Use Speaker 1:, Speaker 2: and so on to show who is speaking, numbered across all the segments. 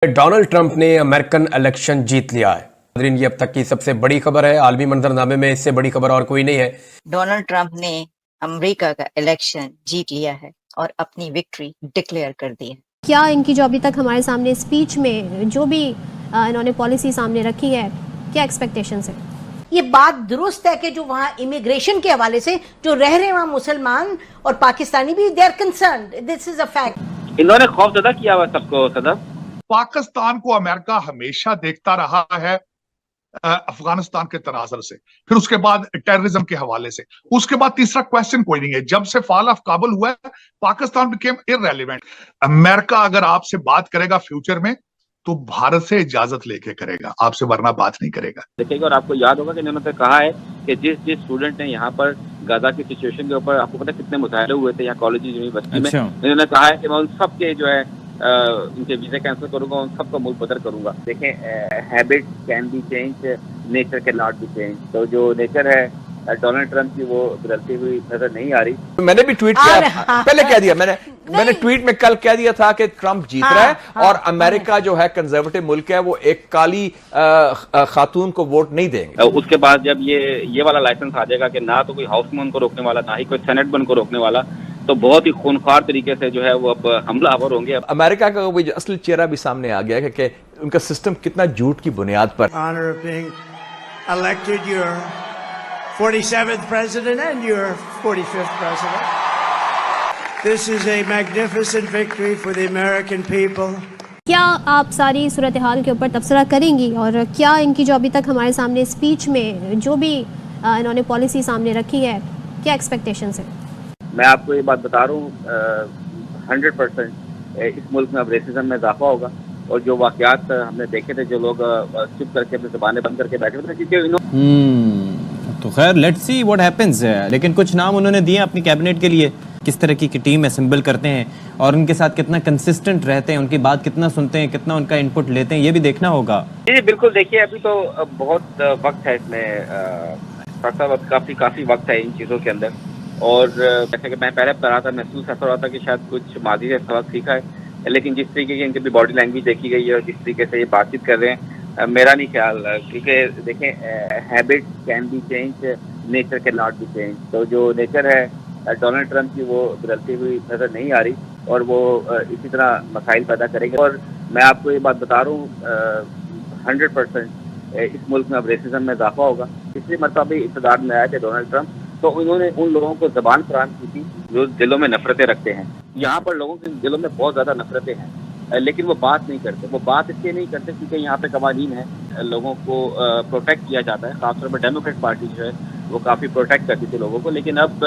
Speaker 1: Donald Trump ने American election जीत लिया है। ये अब तक की सबसे बड़ी खबर है। आलमी मंजरनामे में इससे बड़ी खबर और कोई नहीं है।
Speaker 2: डोनाल्ड ट्रंप ने अमेरिका का इलेक्शन जीत लिया है और अपनी विक्ट्री डिक्लेयर कर दी है।
Speaker 3: क्या इनकी जो अभी तक हमारे सामने स्पीच में जो भी इन्होंने पॉलिसी सामने रखी है, क्या एक्सपेक्टेशंस है?
Speaker 4: ये बात दुरुस्त है कि जो वहाँ इमिग्रेशन के हवाले से जो रह रहे हैं वहाँ मुसलमान और पाकिस्तानी भी, they are concerned, this is a fact.
Speaker 5: इन्होंने खौफ ज़्यादा किया हुआ सबको। सदर
Speaker 6: पाकिस्तान को अमेरिका हमेशा देखता रहा है अफगानिस्तान के तनाजर से, फिर उसके बाद टेररिज्म के हवाले से, उसके बाद तीसरा क्वेश्चन कोई नहीं है। जब से फॉल ऑफ काबुल हुआ है, पाकिस्तान बिकेम इररेलेवेंट। अमेरिका अगर आपसे बात करेगा फ्यूचर में तो भारत से इजाजत लेके करेगा, आपसे वरना बात नहीं करेगा।
Speaker 5: देखिएगा, और आपको याद होगा कि इन्होंने कहा है कि जिस स्टूडेंट ने यहाँ पर गाजा की सिचुएशन के ऊपर, आपको पता है कितने मुजाहरे हुए थे यहाँ कॉलेज यूनिवर्सिटी में, इन्होंने कहा है कि मैं उन सब के जो है उनके वीजा कैंसिल करूंगा, उन सबको मुल्क बदर करूंगा। देखें, habit can be change, nature can not be change. तो जो नेचर है डोनाल्ड ट्रंप की वो बदलती हुई नजर नहीं आ रही।
Speaker 7: मैंने भी ट्वीट किया, पहले कह दिया मैंने ट्वीट में कल कह दिया था कि ट्रंप जीत रहा है और अमेरिका जो है कंजर्वेटिव मुल्क है, वो एक काली खातून को वोट नहीं देंगे।
Speaker 5: उसके बाद जब ये वाला लाइसेंस आ जाएगा कि ना तो कोई हाउसमैन उनको रोकने वाला, ना ही कोई सेनेटमैन को रोकने वाला, तो बहुत ही खूनखार तरीके से जो है वो अब हमलावर होंगे।
Speaker 7: अमेरिका का वो असली चेहरा भी सामने आ गया कि उनका सिस्टम कितना झूठ की बुनियाद पर।
Speaker 8: Honor of being elected your 47th president and your 45th president. This is a magnificent victory for the American people.
Speaker 3: क्या आप सारी सूरत हाल के ऊपर तबसरा करेंगी और क्या इनकी जो अभी तक हमारे सामने स्पीच में जो भी इन्होंने पॉलिसी सामने रखी है, क्या एक्सपेक्टेशंस है?
Speaker 5: मैं आपको ये बात बता रहा हूँ, 100% इस मुल्क में अब रेसिज्म में इजाफा होगा। और जो वाकयात हमने देखे थे, जो लोग चुप करके अपनी ज़बानें बंद करके बैठे थे, क्योंकि
Speaker 9: तो खैर लेट्स सी व्हाट हैपेंस। लेकिन कुछ नाम उन्होंने दिए अपनी कैबिनेट के लिए, किस तरह की टीम असेंबल करते हैं और उनके साथ कितना कंसिस्टेंट रहते हैं, उनकी बात कितना सुनते हैं, कितना उनका इनपुट लेते हैं, ये भी देखना होगा।
Speaker 5: जी बिल्कुल। देखिए, अभी तो बहुत वक्त है इसमें, काफ़ी वक्त है इन चीज़ों के अंदर। और जैसे कि मैं पहले बता रहा था, महसूस ऐसा हो रहा था कि शायद कुछ माजी से सबक सीखा है, लेकिन जिस तरीके की इनकी भी बॉडी लैंग्वेज देखी गई है और जिस तरीके से ये बातचीत कर रहे हैं, मेरा नहीं ख्याल, क्योंकि देखें, habit can be change, nature can not be change. तो जो नेचर है डोनाल्ड ट्रंप की वो बदलती हुई नजर नहीं आ रही और वो इसी तरह मसाइल पैदा करेंगे। और मैं आपको ये बात बता रहा हूँ, 100% इस मुल्क में अब रेसिज्म में इजाफा होगा। पिछली मरतबा भी इक़्तिदार में आए थे डोनाल्ड ट्रंप, तो उन्होंने उन लोगों को ज़बान फराहम की थी जो दिलों में नफरतें रखते हैं। यहाँ पर लोगों के दिलों में बहुत ज़्यादा नफरतें हैं, लेकिन वो बात नहीं करते। वो बात इसलिए नहीं करते क्योंकि यहाँ पे कवानीन है, लोगों को प्रोटेक्ट किया जाता है। खासतौर पर डेमोक्रेट पार्टी जो है वो काफ़ी प्रोटेक्ट करती थी लोगों को, लेकिन अब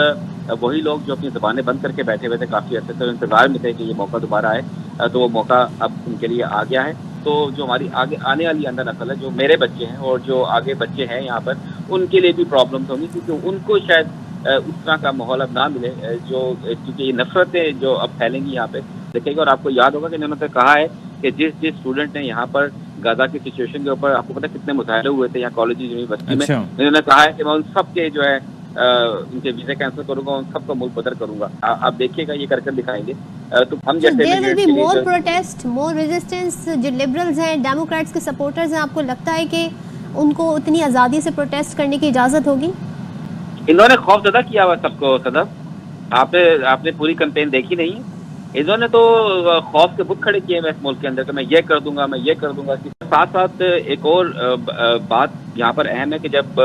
Speaker 5: वही लोग जो अपनी ज़बानें बंद करके बैठे हुए थे काफ़ी अर्से से, इंतज़ार में थे कि ये मौका दोबारा आए, तो वो मौका अब उनके लिए आ गया है। तो जो हमारी आगे आने वाली अंदर नस्ल है, जो मेरे बच्चे हैं और जो आगे बच्चे हैं यहाँ पर, उनके लिए भी प्रॉब्लम्स होंगी, क्योंकि उनको शायद उस तरह का माहौल अब ना मिले जो, क्योंकि ये नफरतें जो अब फैलेंगी यहाँ पे। देखिएगा, और आपको याद होगा कि इन्होंने कहा है कि जिस स्टूडेंट ने यहाँ पर गाजा की सिचुएशन के ऊपर, आपको पता है कितने मुजाहरे हुए थे यहाँ कॉलेज यूनिवर्सिटी में, इन्होंने कहा है कि मैं उन सब के जो है उनके वीजा कैंसिल करूंगा, उन सबको मुल्क बदर करूंगा। आप देखिएगा, ये करके दिखाएंगे। तो हम जैसे
Speaker 3: मोर प्रोटेस्ट, मोर रेजिस्टेंस। जो लिबरल्स हैं, डेमोक्रेट्स के सपोर्टर्स हैं, आपको लगता है कि उनको उतनी आज़ादी से प्रोटेस्ट करने की इजाज़त होगी?
Speaker 5: इन्होंने खौफ ज़्यादा किया हुआ सबको। सदर, आपने पूरी कैंपेन देखी नहीं? इन्होंने तो खौफ के बुत खड़े किए हैं इस मुल्क के अंदर कि मैं ये कर दूंगा, मैं ये कर दूंगा। साथ साथ एक और बात यहाँ पर अहम है कि जब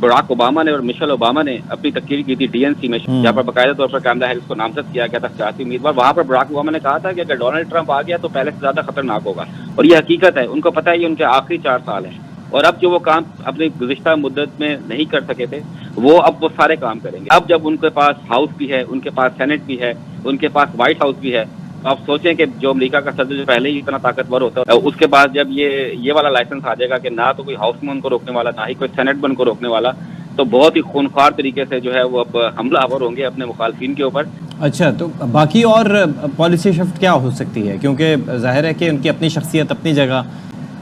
Speaker 5: बराक ओबामा ने और मिशेल ओबामा ने अपनी तकरीर की थी डीएनसी में, जहाँ पर बाकायदा तौर पर कैमला हैरिस को नामजद किया गया था सियासी उम्मीदवार, वहाँ पर बराक ओबामा ने कहा था कि अगर डोनाल्ड ट्रंप आ गया तो पहले से ज़्यादा खतरनाक होगा। और ये हकीकत है, उनको पता है ये उनके आखिरी 4 साल हैं, और अब जो वो काम अपनी गुज़िश्ता मुद्दत में नहीं कर सके थे, वो अब वो सारे काम करेंगे। अब जब उनके पास हाउस भी है, उनके पास सेनेट भी है, उनके पास व्हाइट हाउस भी है, तो आप सोचें कि जो अमेरिका का सदर जो पहले ही इतना ताकतवर होता है, उसके बाद जब ये वाला लाइसेंस आ जाएगा कि ना तो कोई हाउसमैन को रोकने वाला, ना ही कोई सेनेटमैन को रोकने वाला, तो बहुत ही खूनखार तरीके से जो है वो अब हमलावर होंगे अपने मुखालफिन के ऊपर।
Speaker 9: अच्छा, तो बाकी और पॉलिसी शिफ्ट क्या हो सकती है, क्योंकि जाहिर है कि उनकी अपनी शख्सियत अपनी जगह।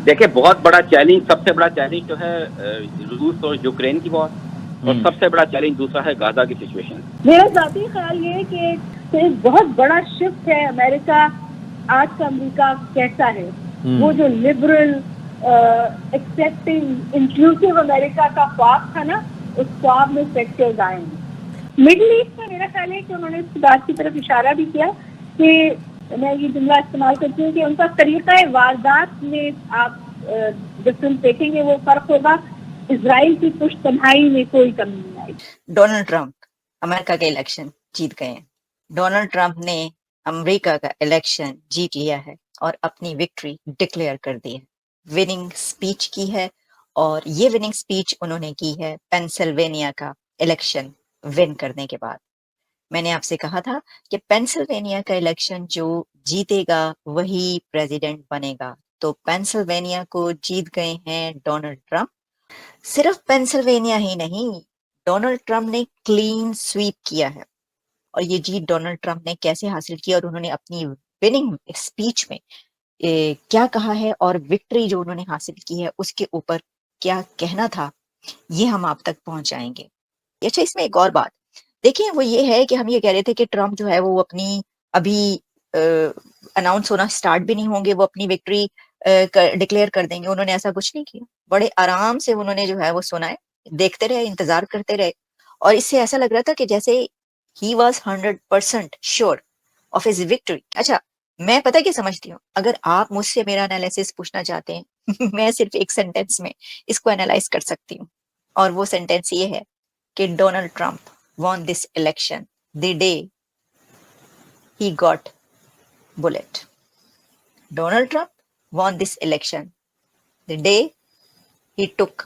Speaker 5: देखिए, बहुत बड़ा चैलेंज, सबसे बड़ा चैलेंज जो है रूस और यूक्रेन की वॉर, और सबसे बड़ा चैलेंज दूसरा है गाजा की सिचुएशन।
Speaker 10: मेरा ज़ाती ख्याल ये है कि एक बहुत बड़ा शिफ्ट है अमेरिका, आज का अमेरिका कैसा है। वो जो लिबरल एक्सेप्टिंग इंक्लूसिव अमेरिका का ख्वाब था ना, उस ख्वाब में फ्रैक्चर्स आए हैं। मिडिल ईस्ट में मेरा ख्याल है कि उन्होंने इस बात की तरफ इशारा भी किया कि मैं ये जुमला इस्तेमाल करती हूँ कि उनका तरीका वारदात में आप डिफरेंस देखेंगे, वो फर्क होगा। इजराइल की पुष्टतनाई में कोई कमी नहीं आई।
Speaker 2: डोनाल्ड ट्रंप अमेरिका के इलेक्शन जीत गए हैं। डोनाल्ड ट्रंप ने अमेरिका का इलेक्शन जीत लिया है और अपनी विक्ट्री डिक्लेयर कर दी है। विनिंग स्पीच की है और ये विनिंग स्पीच उन्होंने की है पेंसिल्वेनिया का इलेक्शन विन करने के बाद। मैंने आपसे कहा था कि पेंसिल्वेनिया का इलेक्शन जो जीतेगा वही प्रेसिडेंट बनेगा। तो पेंसिल्वेनिया को जीत गए हैं डोनाल्ड ट्रंप। सिर्फ पेंसिल्वेनिया ही नहीं, डोनाल्ड ट्रंप ने क्लीन स्वीप किया है। और ये जीत डोनाल्ड ट्रंप ने कैसे हासिल की और उन्होंने अपनी विनिंग स्पीच में क्या कहा है और विक्ट्री जो उन्होंने हासिल की है उसके ऊपर क्या कहना था, ये हम आप तक पहुंचाएंगे। अच्छा, इसमें एक और बात देखिए, वो ये है कि हम ये कह रहे थे कि ट्रंप जो है वो अपनी अभी अनाउंस होना स्टार्ट भी नहीं होंगे, वो अपनी विक्ट्री डिक्लेयर कर देंगे। उन्होंने ऐसा कुछ नहीं किया। बड़े आराम से उन्होंने जो है वो सुना है, देखते रहे, इंतजार करते रहे और इससे ऐसा लग रहा था कि जैसे he was 100% sure of his victory. अच्छा, मैं पता क्या समझती हूँ, अगर आप मुझसे मेरा एनालिसिस पूछना चाहते हैं मैं सिर्फ एक सेंटेंस में इसको एनालाइज कर सकती हूँ और वो सेंटेंस ये है कि Donald Trump won this election the day he got bullet. Donald Trump won this election the day he took